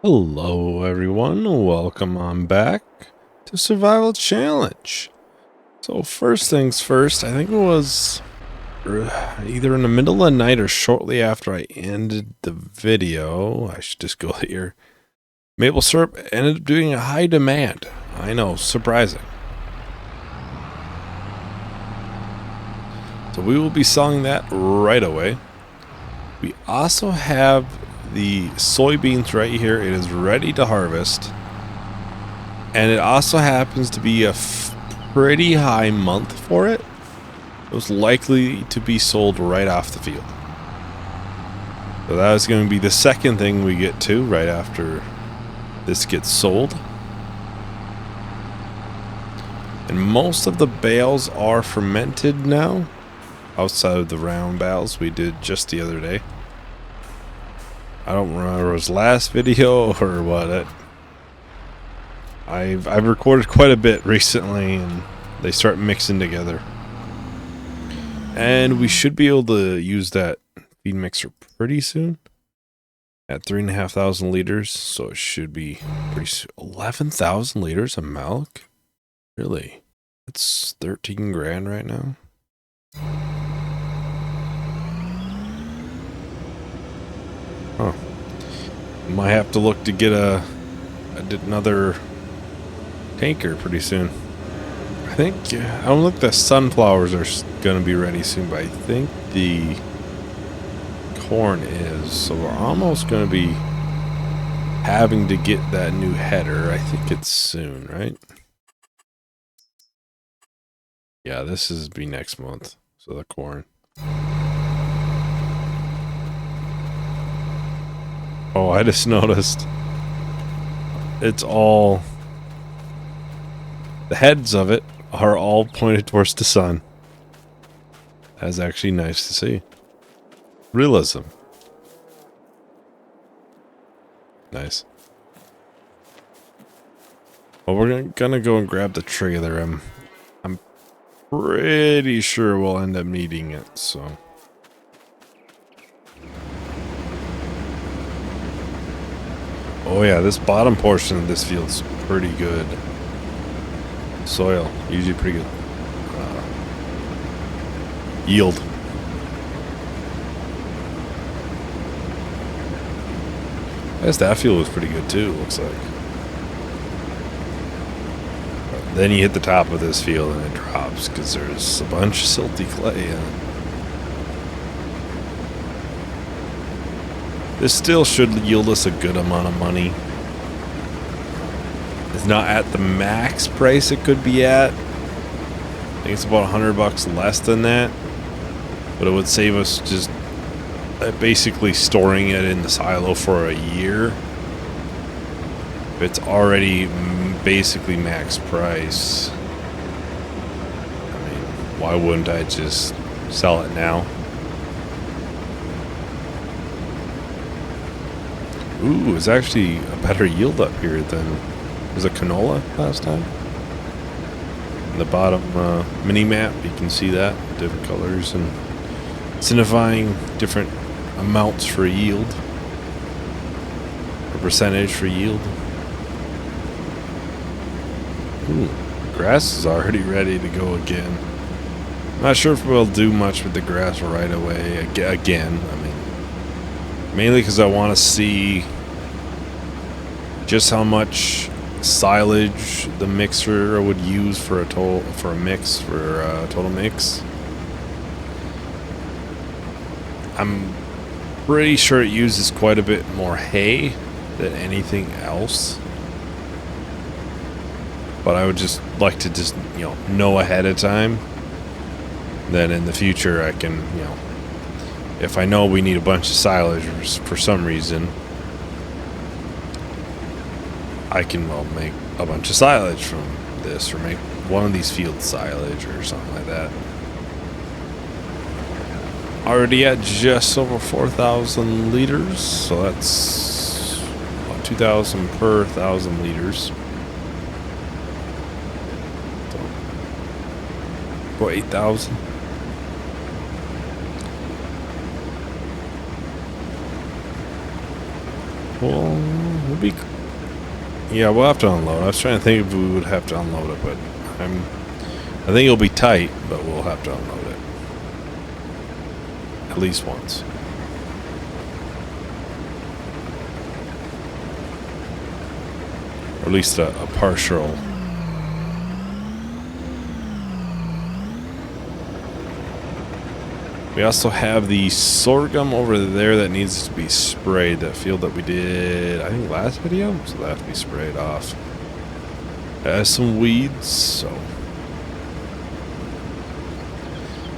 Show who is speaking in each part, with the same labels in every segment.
Speaker 1: Hello everyone, welcome on back to Survival Challenge. So first things first, I think it was either in the middle of the night or shortly after I ended the video, I should just go here. Maple syrup ended up doing a high demand. I know, surprising. So we will be selling that right away. We also have the soybeans right here. It is ready to harvest. And it also happens to be a pretty high month for it. It was likely to be sold right off the field. So that is going to be the second thing we get to right after this gets sold. And most of the bales are fermented now, outside of the round bales we did just the other day. I don't remember if it was last video or what. I've recorded quite a bit recently, and they start mixing together. And we should be able to use that feed mixer pretty soon at 3,500 liters. So it should be pretty soon. 11,000 liters of milk? Really? That's 13 grand right now. Huh. Might have to look to get another tanker pretty soon. I don't think the sunflowers are gonna be ready soon, but I think the corn is. So we're almost gonna be having to get that new header. I think it's soon, right? Yeah, this is be next month. So the corn. Oh, I just noticed. It's all... the heads of it are all pointed towards the sun. That's actually nice to see. Realism. Nice. Well, we're gonna go and grab the trailer. I'm pretty sure we'll end up needing it, so... oh yeah, this bottom portion of this field's pretty good. Soil, usually pretty good yield. I guess that field was pretty good too, looks like. Then you hit the top of this field and it drops because there's a bunch of silty clay in it. This still should yield us a good amount of money. It's not at the max price it could be at. I think it's about $100 less than that. But it would save us just basically storing it in the silo for a year. It's already basically max price. I mean, why wouldn't I just sell it now? Ooh, it's actually a better yield up here than... was it canola last time? In the bottom mini map, you can see that. Different colors and signifying different amounts for yield. Or percentage for yield. Ooh, grass is already ready to go again. I'm not sure if we'll do much with the grass right away again. I mean, mainly because I want to see just how much silage the mixer would use for a total mix. I'm pretty sure it uses quite a bit more hay than anything else. But I would just like to just, know ahead of time. Then in the future I can, if I know we need a bunch of silage for some reason, I can, make a bunch of silage from this, or make one of these field silage or something like that. Already at just over 4,000 liters, so that's about 2,000 per 1,000 liters. So, 8,000. Well, we'll be... Yeah, we'll have to unload. I was trying to think if we would have to unload it, but I think it'll be tight, but we'll have to unload it. At least once. Or at least a partial. We also have the sorghum over there that needs to be sprayed. That field that we did, I think, last video. So that has to be sprayed off. It has some weeds, so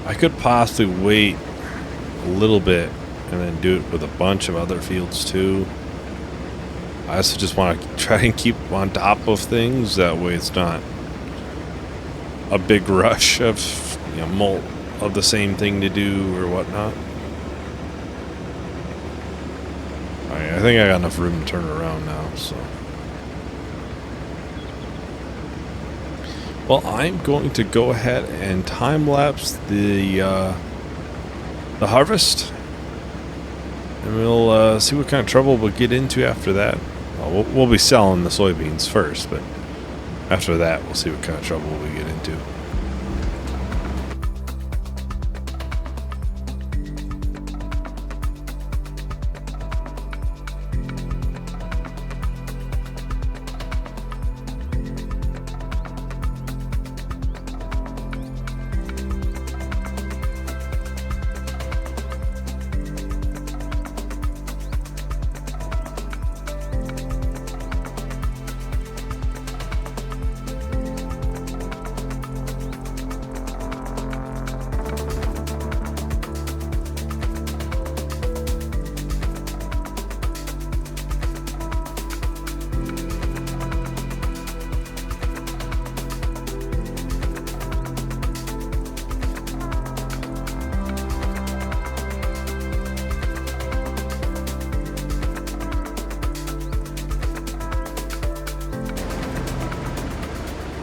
Speaker 1: I could possibly wait a little bit and then do it with a bunch of other fields too. I also just want to try and keep on top of things. That way it's not a big rush of, you know, molt of the same thing to do or whatnot. I think I got enough room to turn around now, so. Well, I'm going to go ahead and time-lapse the harvest. And we'll see what kind of trouble we'll get into after that. Well, we'll be selling the soybeans first, but after that, we'll see what kind of trouble we get into.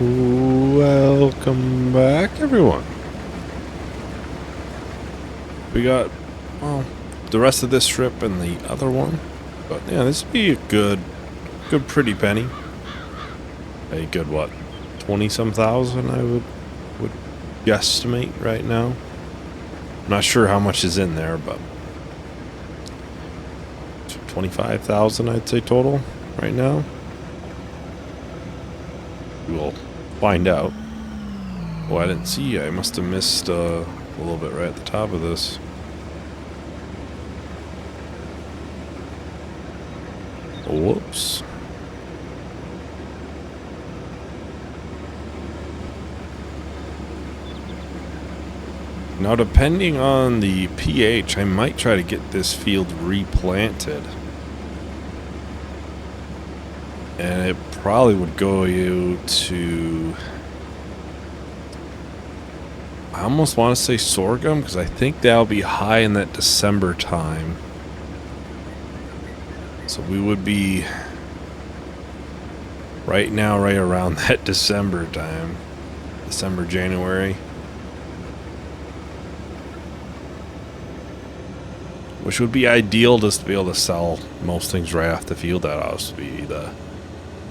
Speaker 1: Welcome back, everyone. We got, well, the rest of this strip and the other one. But yeah, this would be a good pretty penny. A good, what, 20-some thousand, I would guesstimate right now. I'm not sure how much is in there, but 25,000, I'd say, total right now. We'll find out. Oh, I didn't see. I must have missed a little bit right at the top of this. Whoops. Now, depending on the pH, I might try to get this field replanted. And it probably would go you to... I almost want to say sorghum, because I think that'll be high in that December time. So we would be right now, right around that December time. December, January. Which would be ideal, just to be able to sell most things right off the field. That has to be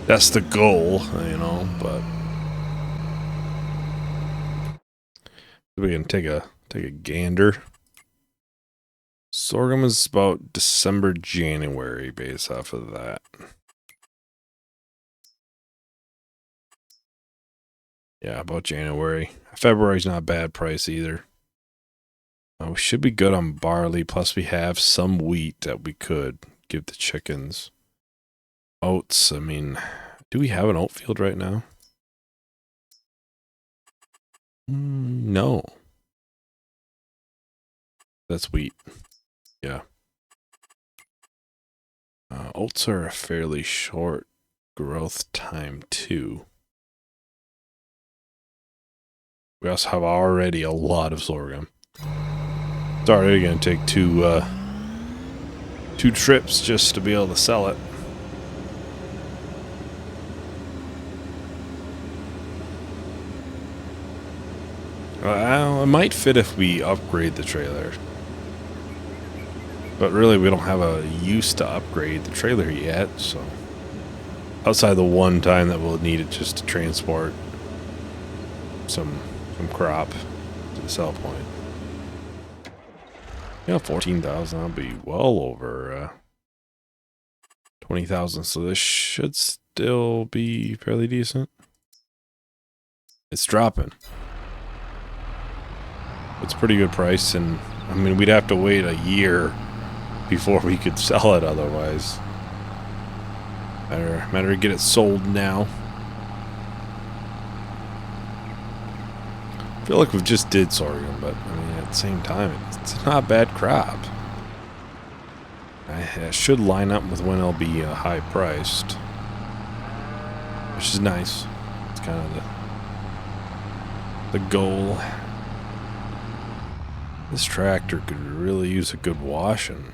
Speaker 1: that's the goal, you know, but we can take a gander. Sorghum is about December, January based off of that. Yeah, about January. February's not a bad price either. We should be good on barley, plus we have some wheat that we could give the chickens. Oats, I mean, do we have an oat field right now? No. That's wheat. Yeah. Oats are a fairly short growth time too. We also have already a lot of sorghum. It's already going to take two trips just to be able to sell it. It might fit if we upgrade the trailer. But really, we don't have a use to upgrade the trailer yet, so outside the one time that we'll need it just to transport some crop to the sell point. Yeah, 14,000. I'll be well over 20,000. So this should still be fairly decent. It's dropping. It's a pretty good price, and I mean we'd have to wait a year before we could sell it otherwise. Matter to get it sold now. I feel like we've just did sorghum, but I mean at the same time it's not a bad crop. I should line up with when it'll be high priced, which is nice. It's kind of the goal. This tractor could really use a good washing.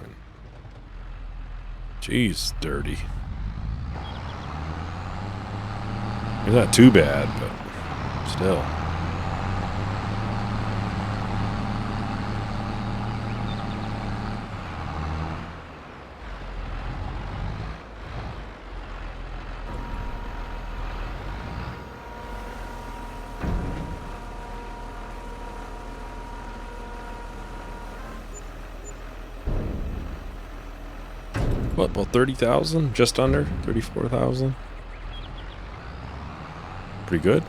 Speaker 1: Jeez, it's dirty. It's not too bad, but still. What, about 30,000? Just under 34,000? Pretty good.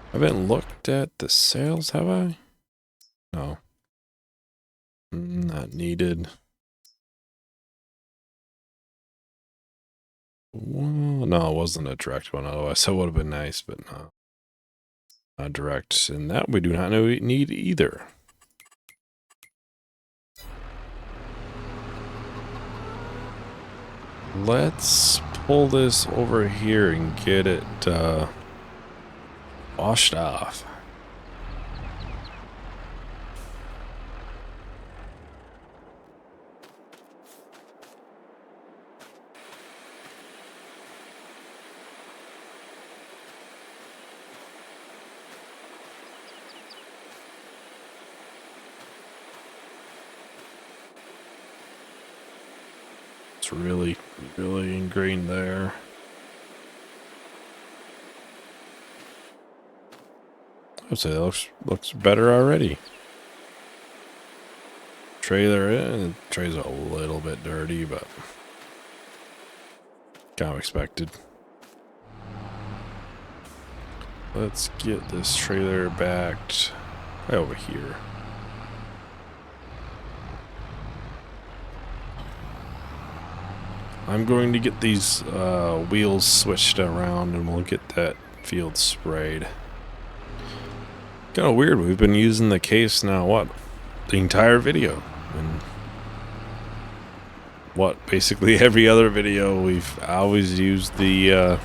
Speaker 1: I haven't looked at the sales, have I? No. Not needed. Well, no, it wasn't a direct one. Otherwise, that would have been nice, but no. Not direct. And that we do not need either. Let's pull this over here and get it washed off. It's really ingrained there. I'd say that looks better already. Trailer in. The tray's a little bit dirty, but kind of expected. Let's get this trailer backed right over here. I'm going to get these wheels switched around and we'll get that field sprayed. Kind of weird, we've been using the case now, what? The entire video. And what? Basically every other video we've always used the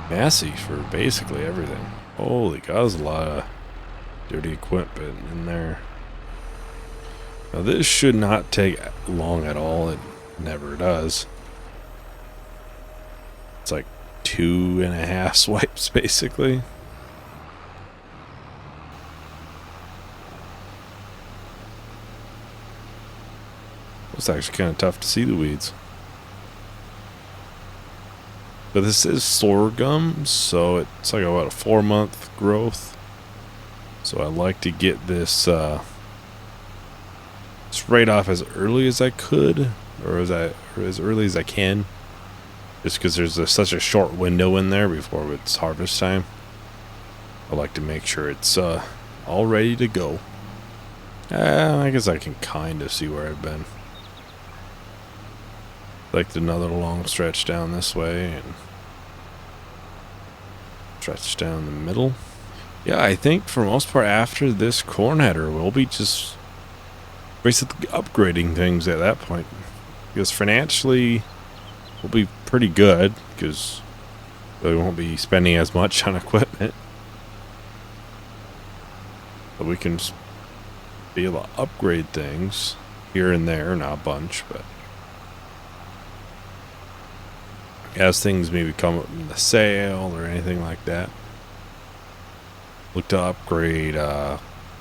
Speaker 1: Massey for basically everything. Holy cow, there's a lot of dirty equipment in there. Now this should not take long at all. It never does. It's like 2.5 swipes basically. It's actually kind of tough to see the weeds. But this is sorghum, so it's like about a 4-month growth. So I like to get this sprayed off as early as I could, or as early as I can, just because there's such a short window in there before it's harvest time. I like to make sure it's all ready to go. I guess I can kind of see where I've been. Like another long stretch down this way and stretch down the middle. Yeah, I think for most part after this corn header we'll be just basically upgrading things at that point, because financially we'll be pretty good because we won't be spending as much on equipment, but we can be able to upgrade things here and there, not a bunch, but as things maybe come up in the sale or anything like that, Look to upgrade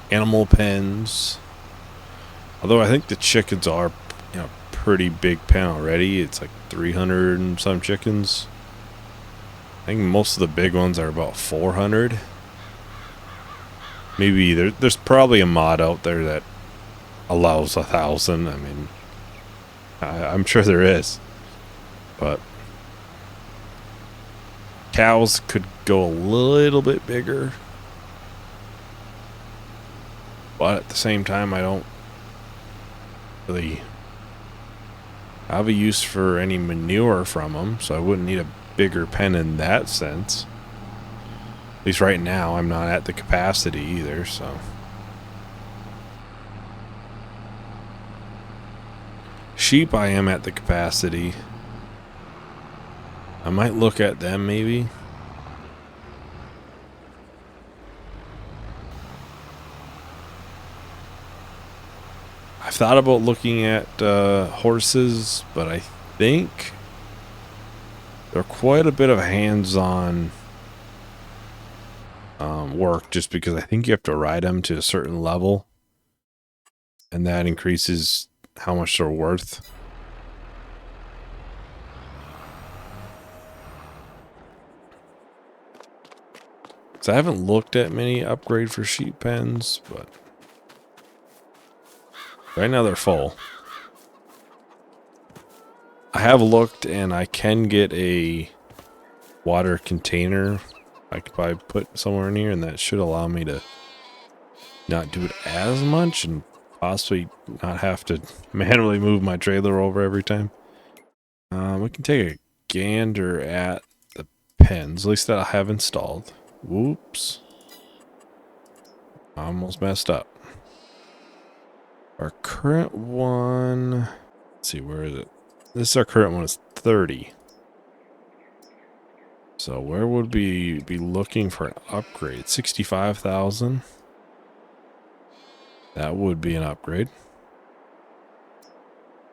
Speaker 1: animal pens. Although I think the chickens are, pretty big pen already. It's like 300 and some chickens. I think most of the big ones are about 400. Maybe there's probably a mod out there that allows 1,000. I mean, I'm sure there is. But cows could go a little bit bigger. But at the same time, I don't really have a use for any manure from them, so I wouldn't need a bigger pen in that sense. At least right now, I'm not at the capacity either, so. Sheep, I am at the capacity. I might look at them maybe. I've thought about looking at horses, but I think they're quite a bit of hands-on work, just because I think you have to ride them to a certain level, and that increases how much they're worth. So I haven't looked at many upgrade for sheep pens, but right now they're full. I have looked, and I can get a water container I could probably put somewhere in here, and that should allow me to not do it as much and possibly not have to manually move my trailer over every time. We can take a gander at the pens, at least that I have installed. Whoops. Almost messed up. Our current one, let's see, where is it? This is our current one, is 30. So where would we be looking for an upgrade? 65,000. That would be an upgrade.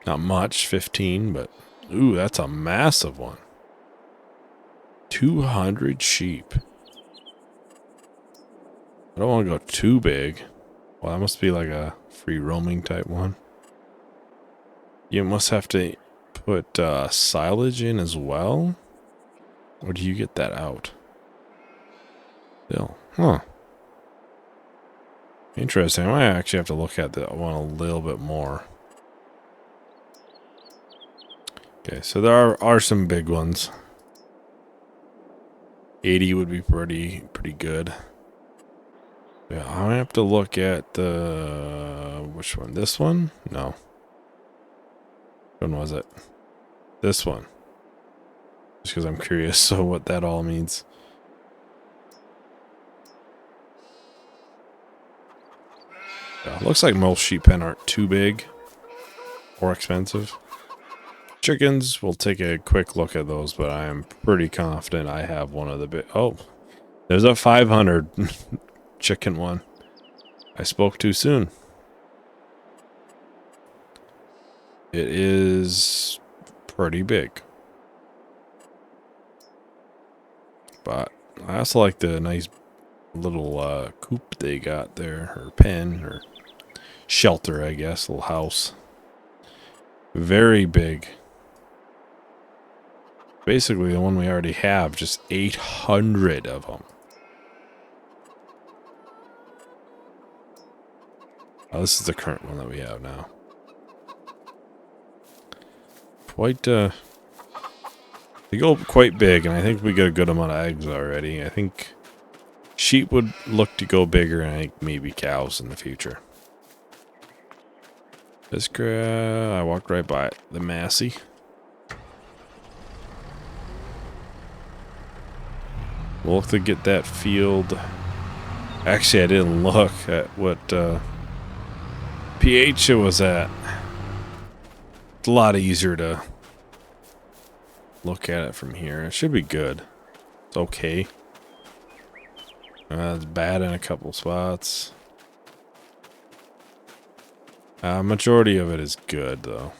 Speaker 1: Not much, 15, but ooh, that's a massive one. 200 sheep. I don't want to go too big. Well, that must be like a free roaming type one. You must have to put silage in as well. Or do you get that out? Still, huh. Interesting. I might actually have to look at that one a little bit more. Okay, so there are some big ones. 80 would be pretty good. Yeah, I have to look at the... which one? This one? No. Which one was it? This one. Just because I'm curious so what that all means. Yeah, looks like most sheep pen aren't too big or expensive. Chickens, we'll take a quick look at those, but I am pretty confident I have one of the big... Oh, there's a 500 chicken one. I spoke too soon. It is pretty big. But I also like the nice little coop they got there, or pen, or shelter, I guess, little house. Very big. Basically the one we already have, just 800 of them. Oh, this is the current one that we have now. Quite, they go quite big, and I think we get a good amount of eggs already. I think sheep would look to go bigger, and I think maybe cows in the future. This I walked right by it. The Massey. We'll have to get that field. Actually, I didn't look at what pH it was at. It's a lot easier to look at it from here. It should be good. It's okay. It's bad in a couple spots. Majority of it is good, though.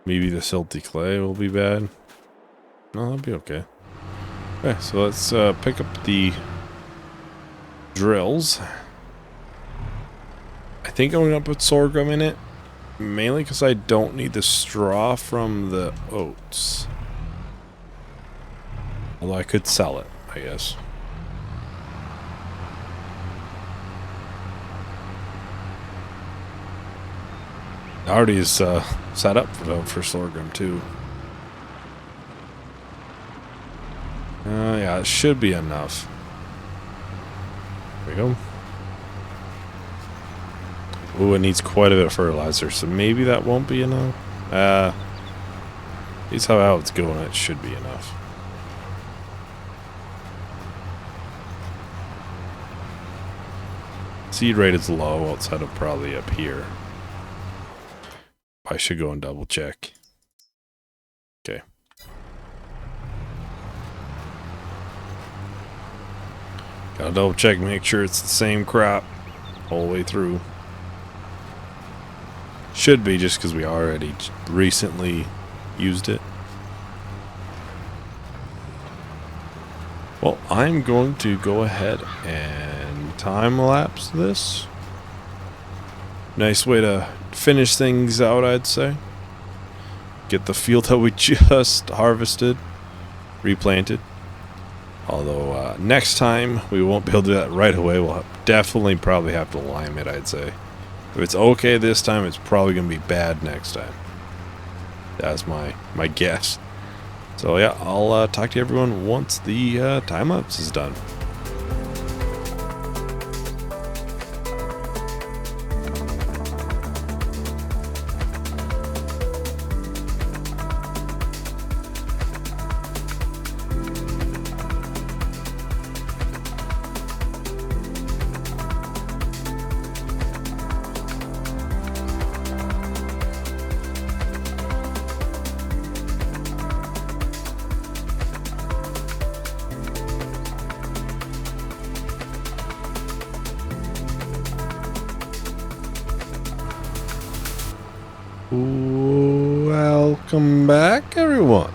Speaker 1: Maybe the silty clay will be bad. No, that'll be okay. Okay, so let's pick up the drills. I think I'm going to put sorghum in it, mainly because I don't need the straw from the oats. Although I could sell it, I guess. Already is set up for sorghum too. Yeah, it should be enough. There we go. Ooh, it needs quite a bit of fertilizer, so maybe that won't be enough. Here's how it's going, it should be enough. Seed rate is low outside of probably up here. I should go and double check. Okay. Gotta double check, make sure it's the same crop all the way through. Should be, just because we already recently used it. Well, I'm going to go ahead and time-lapse this. Nice way to finish things out, I'd say. Get the field that we just harvested replanted. Although next time we won't be able to do that right away. We'll definitely probably have to lime it, I'd say. If it's okay this time, it's probably going to be bad next time. That's my guess. So yeah, I'll talk to everyone once the time-lapse is done. Welcome back, everyone.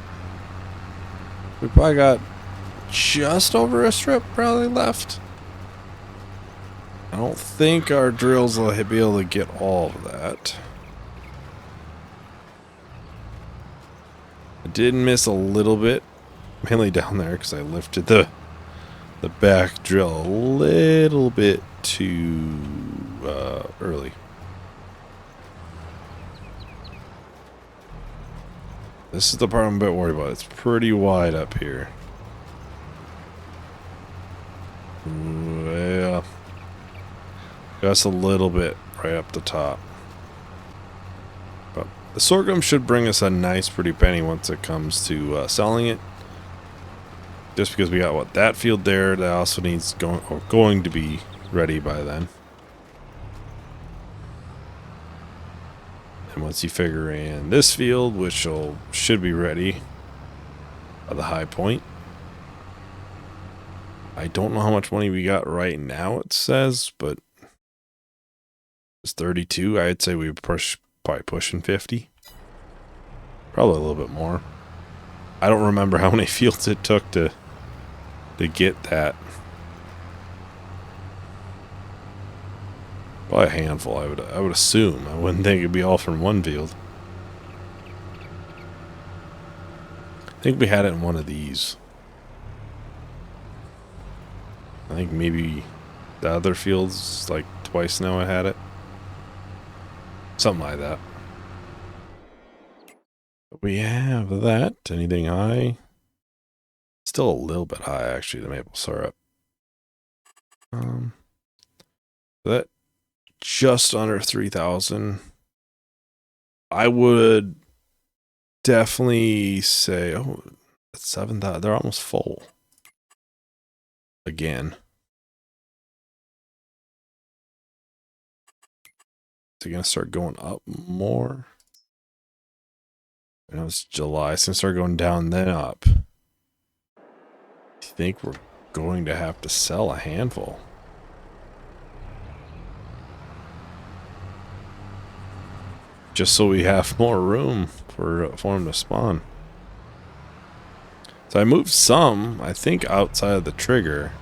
Speaker 1: We probably got just over a strip probably left. I don't think our drills will be able to get all of that. I did miss a little bit, mainly down there because I lifted the back drill a little bit too early. This is the part I'm a bit worried about. It's pretty wide up here. Yeah. Just a little bit right up the top. But the sorghum should bring us a nice pretty penny once it comes to selling it. Just because we got that field there that also needs going to be ready by then. And once you figure in this field, which should be ready at the high point. I don't know how much money we got right now, it says, but it's 32. I'd say we probably pushing 50. Probably a little bit more. I don't remember how many fields it took to get that. Probably a handful, I would assume. I wouldn't think it'd be all from one field. I think we had it in one of these. I think maybe the other fields, like twice now I had it. Something like that. But we have that. Anything high? Still a little bit high, actually, the maple syrup. That just under 3,000. I would definitely say, oh, that's 7,000. They're almost full. Again. Is it going to start going up more? I know it's July. It's going to start going down, then up. I think we're going to have to sell a handful. Just so we have more room for them to spawn. So I moved some, I think, outside of the trigger.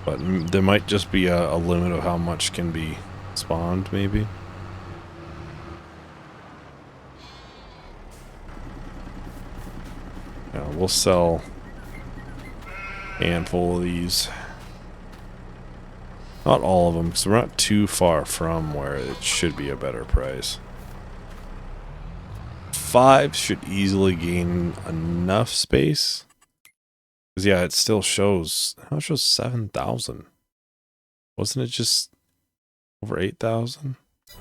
Speaker 1: But there might just be a limit of how much can be spawned, maybe. Yeah, we'll sell a handful of these. Not all of them, because we're not too far from where it should be a better price. 5 should easily gain enough space. Because, yeah, it still shows... How it shows 7,000? Wasn't it just over 8,000? It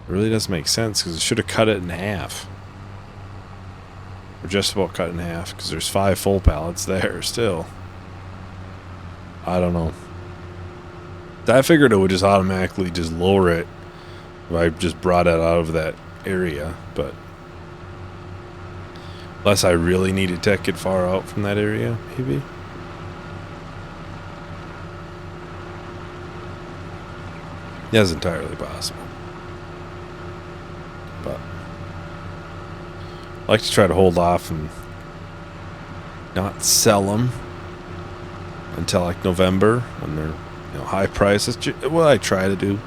Speaker 1: really doesn't make sense, because it should have cut it in half. Or just about cut in half, because there's 5 full pallets there still. I don't know. I figured it would just automatically just lower it if I just brought it out of that area, but unless I really needed to get far out from that area, maybe. That's entirely possible. But I like to try to hold off and not sell them until like November when they're, you know, high prices. What I try to do.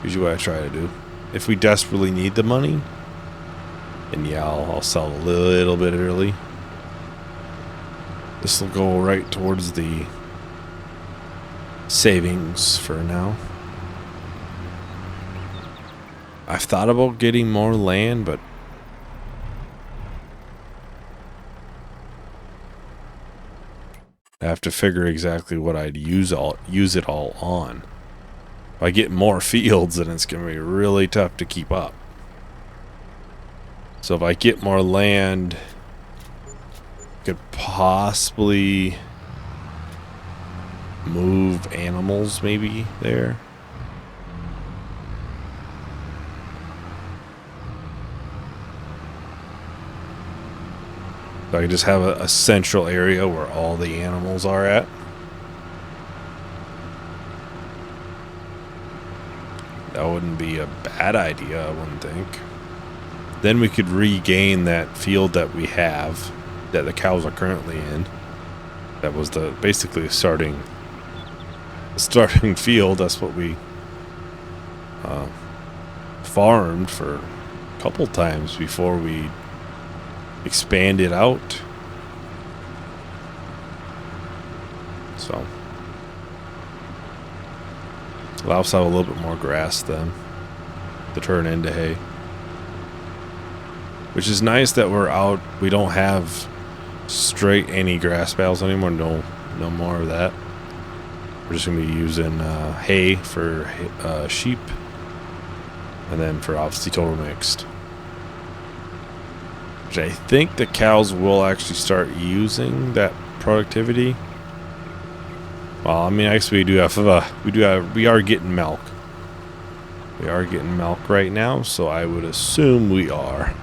Speaker 1: Usually what I try to do. If we desperately need the money, then yeah, I'll sell a little bit early. This will go right towards the savings for now. I've thought about getting more land, but I have to figure exactly what I'd use it all on. If I get more fields, then it's going to be really tough to keep up. So if I get more land, I could possibly move animals maybe there. So I can just have a central area where all the animals are at. That wouldn't be a bad idea, I wouldn't think. Then we could regain that field that we have, that the cows are currently in. That was basically the starting field. That's what we farmed for a couple times before we expand it out. So allow us to have a little bit more grass then to turn into hay, which is nice that we're out. We don't have straight any grass bales anymore. No more of that. We're just gonna be using hay for sheep, and then for obviously total mixed. Which I think the cows will actually start using that productivity. Well, I mean, I guess we are getting milk. We are getting milk right now, so I would assume we are.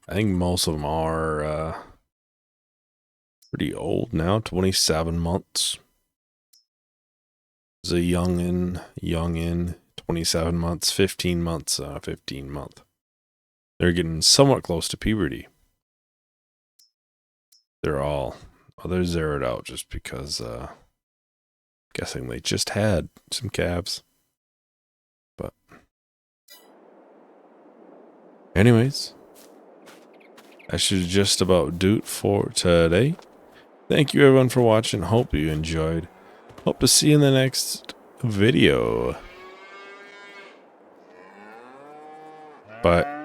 Speaker 1: I think most of them are pretty old now, 27 months. There's a youngin, 27 months, 15 months, 15 month. They're getting somewhat close to puberty. They're zeroed out just because, guessing they just had some calves. But anyways, that should just about do it for today. Thank you everyone for watching. Hope you enjoyed. Hope to see you in the next video. Bye.